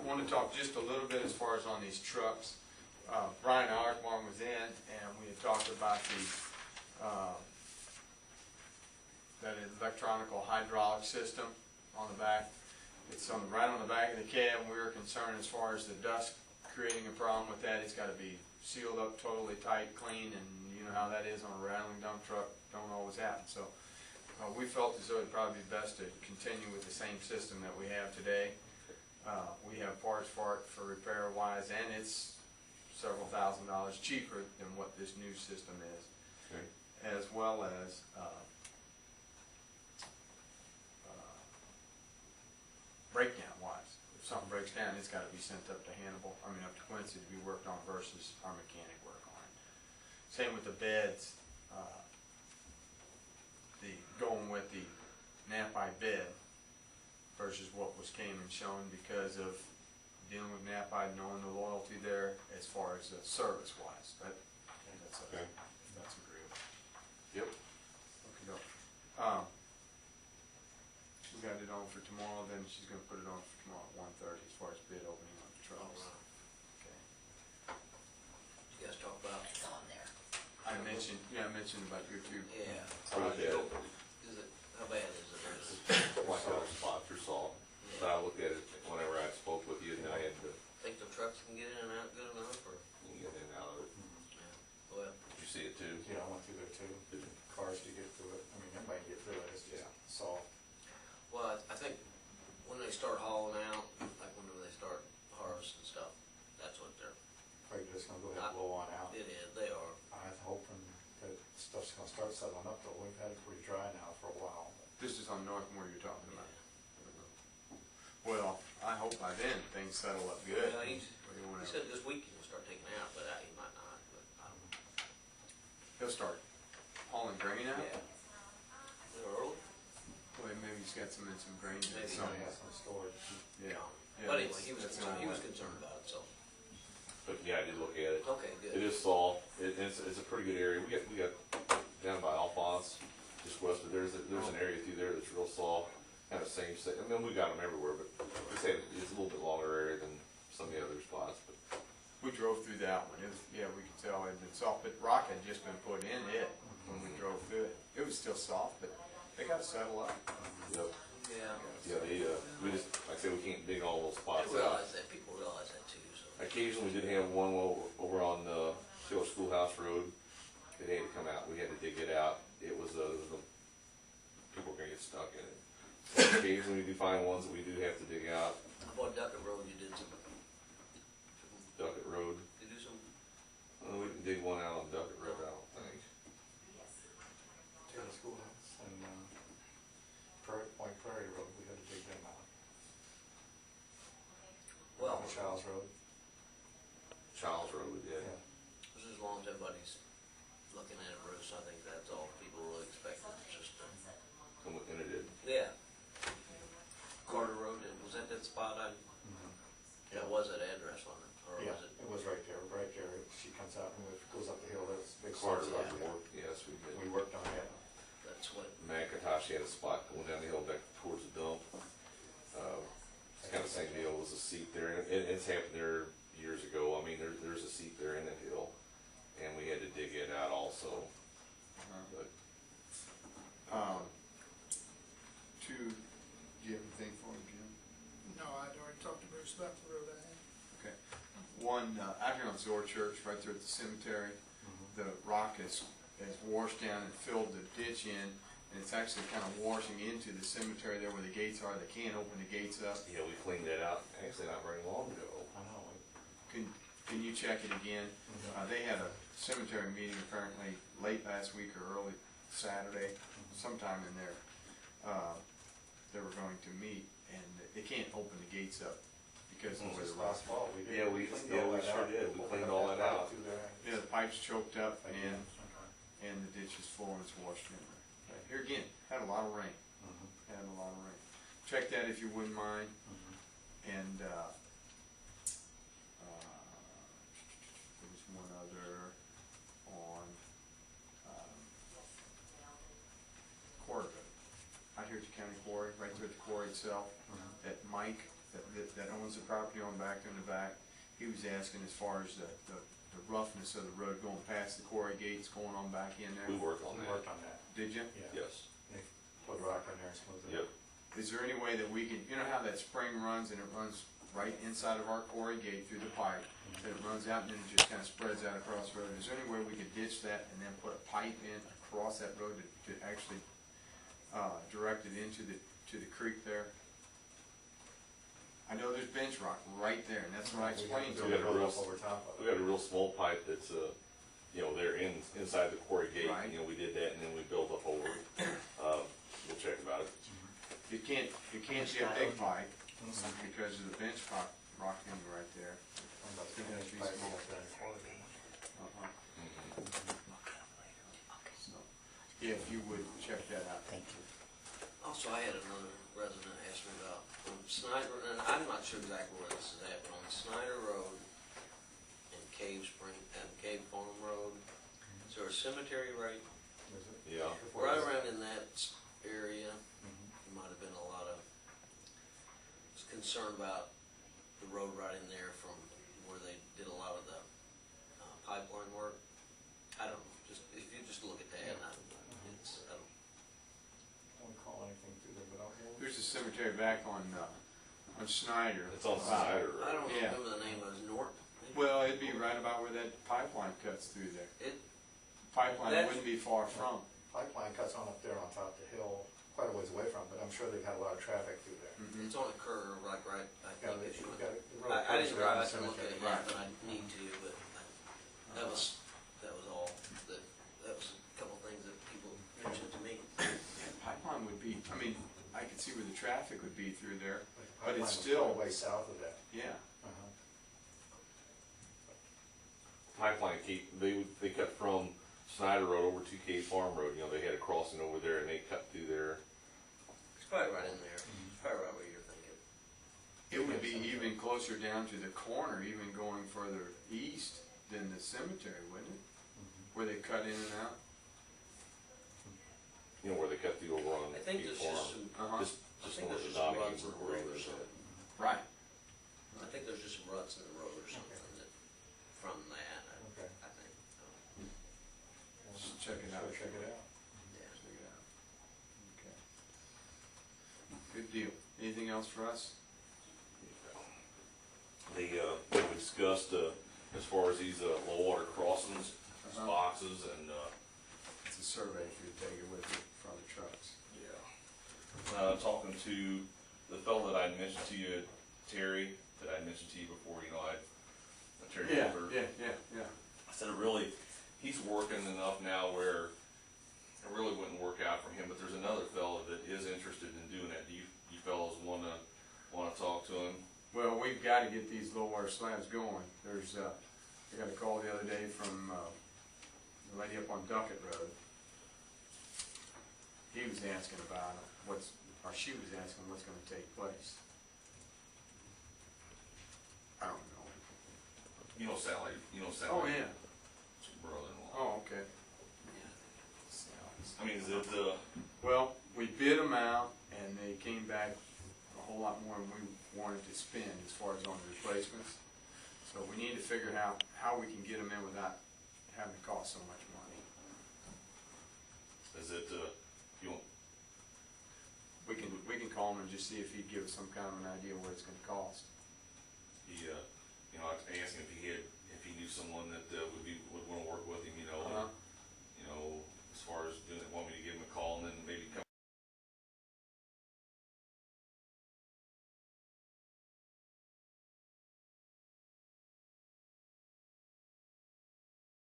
Want to talk just a little bit as far as on these trucks. Brian Osborne was in, and we had talked about that electronical hydraulic system on the back. It's right on the back of the cab. We were concerned as far as the dust creating a problem with that. It's got to be sealed up totally tight, clean, and you know how that is on a rattling dump truck. Don't always happen. So we felt as though it'd probably be best to continue with the same system that we have today. We have parts for it for repair wise, and it's several $1,000s cheaper than what this new system is. Okay. As well as breakdown wise. If something breaks down, it's got to be sent up to up to Quincy to be worked on versus our mechanic work on it. Same with the beds. Going with the NAPI bed versus what came and shown because of dealing with NAPI, knowing the loyalty there as far as service wise. That's agreeable. Yep. Okay. We got it on for tomorrow. Then she's going to put it on for tomorrow at 1:30 as far as bid opening on the trucks. All right. Okay. You guys talk about it's on there. I mentioned about your two. Yeah. Okay. Is it, how bad is it? Like a spot for salt. But I looked at it whenever I spoke with you, and I had to Think the trucks can get in and out good enough, or? get in and out of it. Yeah. Well, Did you see it too? Yeah, I went through there too. Cars to get through it. I mean, anybody can get through it. It's just soft. well, I think when they start hauling out, like whenever they start harvesting stuff, that's what they're, Afraid it's gonna go ahead and blow on out. it is, they are. I'm hoping that stuff's gonna start settling up though. We've had it pretty dry now for a while. This is on Northmore you're talking about. Well, I hope by then things settle up good. Well, he Whatever. said this weekend will start taking out, but he might not, but I don't know. He'll start hauling grain out. Yeah. A little early. Well, maybe he's got some grain. Maybe. He only has some storage. Yeah. But anyway, he was that's concerned, the he was only way. concerned about it, so, But yeah, I did look at it. okay, It good. is soft. It's a pretty good area. We got down by Alphonse, just west of there's an area through there that's real soft. Kind of same. I mean, we got them everywhere, but we say it's a little bit longer area than some of the other spots. But We drove through that one. It was, we could tell it had been soft, but rock had just been put in it when we drove through it. It was still soft, but they got to settle up. yep. Yeah. Yeah, we just like I said, we can't dig all those spots I out. realize that, people realize that too, so. Occasionally, we did have one over on Silver Schoolhouse Road. It had to come out. We had to dig it out. It was people were gonna get stuck in it. Occasionally, we do find ones that we do have to dig out. How about Duckett Road, you did some, Duckett Road. you do some, We didn't dig one out on Duckett Road, I don't think. Taylor Schoolhouse and Point Prairie Road, we had to dig them out. well, Childs Road. Charles Road, we did. Yeah. just as long as everybody's looking at it, Bruce, I think that's all people really expect, it's just, And it did. yeah. Carter Road, was that spot I, that was that address on it, or Yeah, was it? it was right there, right there. She comes out and goes up the hill, that's big. Carter spots Road out there. work. Yes, we did. We worked on that. That's what, McIntosh had a spot going down the hill back towards the dump. It's kind of the same deal as a seat there, and it's happened there years ago. I mean, there's a seat there in the hill, and we had to dig it out also. But Do you have anything for him, Jim? No, I'd already talked to Bruce about the road I had. Okay. One, out here on Zor Church, right there at the cemetery, the rock has washed down and filled the ditch in, and it's actually kind of washing into the cemetery there where the gates are. They can't open the gates up. yeah, we cleaned that out actually not very long ago. I know. Can you check it again? They had a cemetery meeting apparently late last week or early Saturday, sometime in there. They were going to meet, and they can't open the gates up because of where the rock. Last fall, we did. Yeah, we cleaned all that sure out. did. We Opened cleaned up all that pipe out. through there. Yeah, the pipe's choked up Okay. and the ditch is full and it's washed in there. Right. Here again, had a lot of rain. Had a lot of rain. Check that if you wouldn't mind. And there was one other on quarry. Out here at the county quarry, right there at the quarry itself. That Mike, that that owns the property on back in the back, he was asking as far as the roughness of the road going past the quarry gates, going on back in We there. worked on We that. worked on that, Did you? yeah. Yes. They put rock in there and smooth it. Yep. Is there any way that we can, you know how that spring runs and it runs right inside of our quarry gate through the pipe? That it runs out and then it just kind of spreads out across the road. Is there any way we could ditch that and then put a pipe in across that road to actually direct it into the creek there? I know there's bench rock right there, and that's what I explained to We got him. a real- up over top of We it. got a real small pipe that's, there inside the quarry gate, Right. we did that and then we built up over it. We'll check about it. It can't be a big pipe because of the bench rock thing right there. About It has to be 3 inch pipe small. up there in the corner. Uh-huh. So, yeah, if you would check that out. Also, I had another resident ask me about Snyder, and I'm not sure exactly where this is at, but on Snyder Road and Cave Farm Road, is there a cemetery right, Is it? Yeah. Before right it's- around in that area? Mhm. There might have been a lot of concern about the road right in there from where they did a lot of the pipeline work. I don't know, just, if you just look at that, I don't, I don't call anything through there, but I'll. There's a cemetery back on Snyder. It's on Snyder Road. I don't Yeah. remember the name of it, Norton? maybe? Well, it'd be right about where that pipeline cuts through there. It, Pipeline That's- wouldn't be far from. Pipeline cuts on up there on top of the hill, quite a ways away from, it, but I'm sure they've had a lot of traffic through there. Mhm. it's on a curve, like right, I Yeah, think they- as you went. the road I curves didn't around drive the to look at it cemetery. yet, but I need to, but that was all, that was a couple things that people mentioned to me. Pipeline would be, I mean, I could see where the traffic would be through there. But But it's pipeline was still- quite a way south of that. Yeah. Uh-huh. Pipeline they cut from Snyder Road over to Cave Farm Road, they had a crossing over there and they cut through there. It's probably right in there, it's probably right where you're thinking. It would be even closer down to the corner, even going further east than the cemetery, wouldn't it? Where they cut in and out. Where they cut through over on I think Cave there's Farm. just some, Uh-huh. Just think north there's of just some Donahue, ruts in the where he road or lives something. at. Right. I think there's just some ruts in the road or something that, from that, Okay. I think. Just check it out. Sure, check it out. Yeah. Check it out. Okay. Good deal. Anything else for us? We discussed, as far as these, low water crossings, Uh-huh. boxes and, It's a survey for you to take it with you from the trucks. talking to the fellow that I mentioned to you, Terry, that I mentioned to you before, Terry Yeah, Walter. yeah. I said, he's working enough now where it really wouldn't work out for him, but there's another fellow that is interested in doing that. Do you fellows wanna talk to him? Well, we've got to get these low water slabs going. There's, I got a call the other day from the lady up on Duckett Road. He was asking about she was asking what's going to take place. I don't know. You don't sound like Oh, yeah. your brother-in-law. Oh, okay. I mean, is it, Well, we bid them out, and they came back a whole lot more than we wanted to spend as far as on the replacements. So we need to figure out how we can get them in without having to cost so much money. is it, you want, We can call him and just see if he'd give us some kind of an idea what it's gonna cost. I asked him if he knew someone that would wanna work with him, Uh-huh.